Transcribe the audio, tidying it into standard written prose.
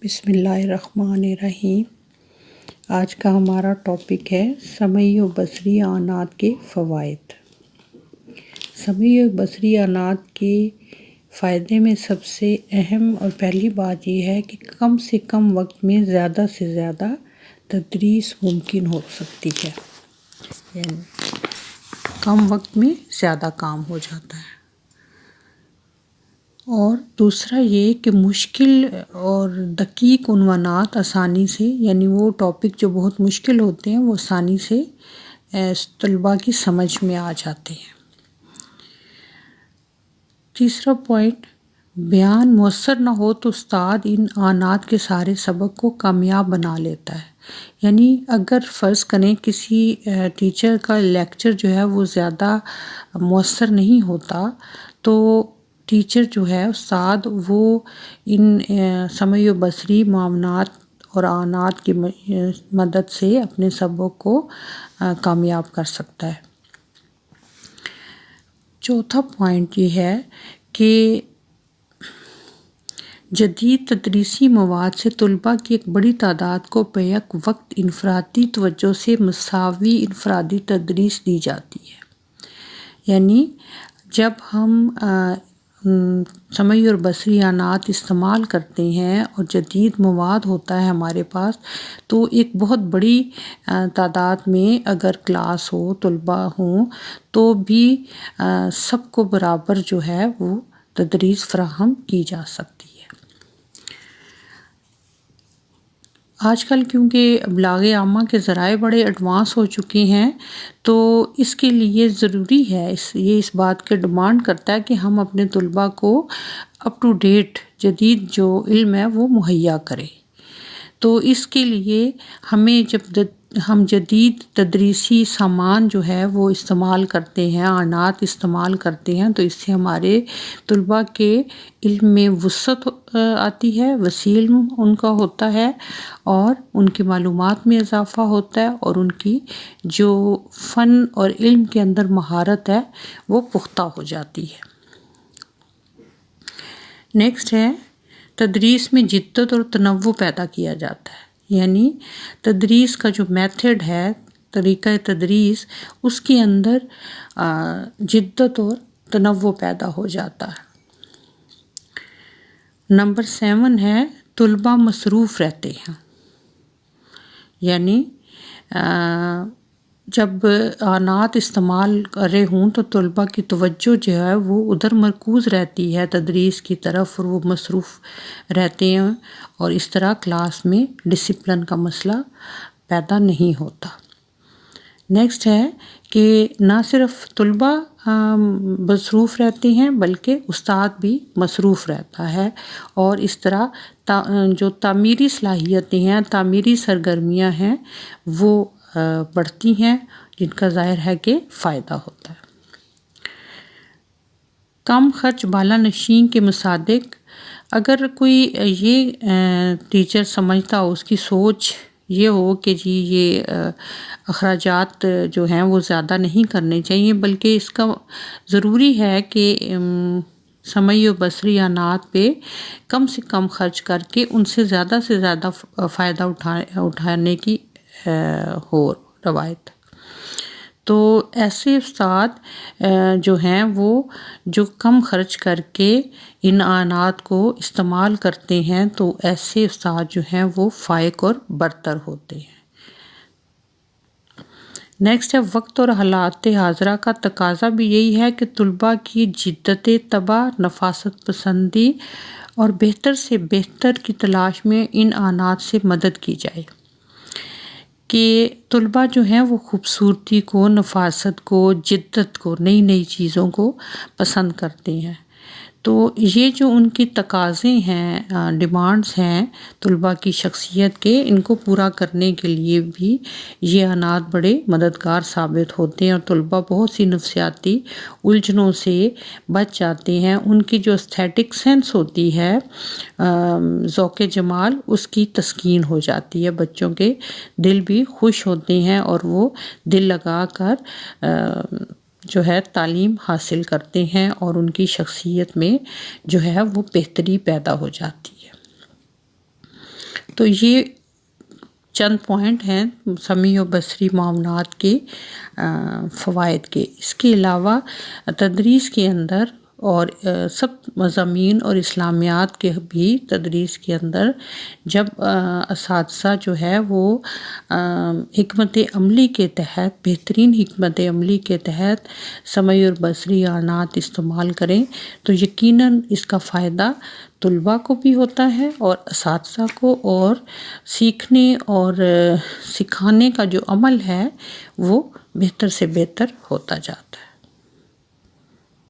بسم اللہ الرحمن الرحیم۔ آج کا ہمارا ٹاپک ہے سمعی و بصری آنات کے فوائد۔ سمعی و بصری آنات کے فائدے میں سب سے اہم اور پہلی بات یہ ہے کہ کم سے کم وقت میں زیادہ سے زیادہ تدریس ممکن ہو سکتی ہے، یعنی کم وقت میں زیادہ کام ہو جاتا ہے۔ اور دوسرا یہ کہ مشکل اور دقیق عنوانات آسانی سے، یعنی وہ ٹاپک جو بہت مشکل ہوتے ہیں وہ آسانی سے طلباء کی سمجھ میں آ جاتے ہیں۔ تیسرا پوائنٹ، بیان مؤثر نہ ہو تو استاد ان آنات کے سارے سبق کو کامیاب بنا لیتا ہے۔ یعنی اگر فرض کریں کسی ٹیچر کا لیکچر جو ہے وہ زیادہ مؤثر نہیں ہوتا تو ٹیچر جو ہے استاد وہ ان سمعی و بصری معاونات اور آنات کی مدد سے اپنے سبق کو کامیاب کر سکتا ہے۔ چوتھا پوائنٹ یہ ہے کہ جدید تدریسی مواد سے طلباء کی ایک بڑی تعداد کو بیک وقت انفرادی توجہ سے مساوی انفرادی تدریس دی جاتی ہے۔ یعنی جب ہم سمعی اور بصری آنات استعمال کرتے ہیں اور جدید مواد ہوتا ہے ہمارے پاس، تو ایک بہت بڑی تعداد میں اگر کلاس ہو، طلباء ہوں، تو بھی سب کو برابر جو ہے وہ تدریس فراہم کی جا سکتی ہے۔ آج کل کیونکہ ابلاغ عامہ کے ذرائع بڑے ایڈوانس ہو چکے ہیں، تو اس کے لیے ضروری ہے، یہ اس بات کے ڈیمانڈ کرتا ہے کہ ہم اپنے طلباء کو اپ ٹو ڈیٹ جدید جو علم ہے وہ مہیا کریں۔ تو اس کے لیے ہمیں جب ہم جدید تدریسی سامان جو ہے وہ استعمال کرتے ہیں، آنات استعمال کرتے ہیں، تو اس سے ہمارے طلباء کے علم میں وسعت آتی ہے، وسیع علم ان کا ہوتا ہے، اور ان کی معلومات میں اضافہ ہوتا ہے، اور ان کی جو فن اور علم کے اندر مہارت ہے وہ پختہ ہو جاتی ہے۔ نیکسٹ ہے، تدریس میں جدت اور تنوع پیدا کیا جاتا ہے۔ یعنی تدریس کا جو میتھڈ ہے، طریقہ تدریس، اس کے اندر جدت اور تنوع پیدا ہو جاتا ہے۔ نمبر 7 ہے، طلباء مصروف رہتے ہیں۔ یعنی جب آنات استعمال کر رہے ہوں تو طلباء کی توجہ جو ہے وہ ادھر مرکوز رہتی ہے تدریس کی طرف، اور وہ مصروف رہتے ہیں، اور اس طرح کلاس میں ڈسپلن کا مسئلہ پیدا نہیں ہوتا۔ نیکسٹ ہے کہ نہ صرف طلباء مصروف رہتے ہیں بلکہ استاد بھی مصروف رہتا ہے، اور اس طرح جو تعمیری صلاحیتیں ہیں، تعمیری سرگرمیاں ہیں، وہ بڑھتی ہیں، جن کا ظاہر ہے کہ فائدہ ہوتا ہے۔ کم خرچ بالا نشین کے مصادق، اگر کوئی یہ ٹیچر سمجھتا ہو، اس کی سوچ یہ ہو کہ جی یہ اخراجات جو ہیں وہ زیادہ نہیں کرنے چاہیے، بلکہ اس کا ضروری ہے کہ سمعی و بصری آنات پہ کم سے کم خرچ کر کے ان سے زیادہ فائدہ اٹھانے کی ہو روایت، تو ایسے استاد جو ہیں وہ جو کم خرچ کر کے ان آنات کو استعمال کرتے ہیں، تو ایسے استاد جو ہیں وہ فائق اور برتر ہوتے ہیں۔ نیکسٹ ہے، وقت اور حالات حاضرہ کا تقاضا بھی یہی ہے کہ طلباء کی جدت طبع، نفاست پسندی اور بہتر سے بہتر کی تلاش میں ان آنات سے مدد کی جائے، کہ طلباء جو ہیں وہ خوبصورتی کو، نفاست کو، جدت کو، نئی نئی چیزوں کو پسند کرتے ہیں۔ تو یہ جو ان کی تقاضے ہیں، ڈیمانڈز ہیں طلباء کی شخصیت کے، ان کو پورا کرنے کے لیے بھی یہ آنات بڑے مددگار ثابت ہوتے ہیں، اور طلباء بہت سی نفسیاتی الجھنوں سے بچ جاتے ہیں۔ ان کی جو استھیٹک سینس ہوتی ہے، ذوق جمال، اس کی تسکین ہو جاتی ہے، بچوں کے دل بھی خوش ہوتے ہیں، اور وہ دل لگا کر جو ہے تعلیم حاصل کرتے ہیں، اور ان کی شخصیت میں جو ہے وہ بہتری پیدا ہو جاتی ہے۔ تو یہ چند پوائنٹ ہیں سمیع و بصری معاونات کے فوائد کے۔ اس کے علاوہ تدریس کے اندر اور سب مضامین اور اسلامیات کے بھی تدریس کے اندر جب اساتذہ جو ہے وہ حکمت عملی کے تحت، بہترین حکمت عملی کے تحت سمیع اور بصری اعانات استعمال کریں تو یقیناً اس کا فائدہ طلباء کو بھی ہوتا ہے اور اساتذہ کو، اور سیکھنے اور سکھانے کا جو عمل ہے وہ بہتر سے بہتر ہوتا جاتا ہے۔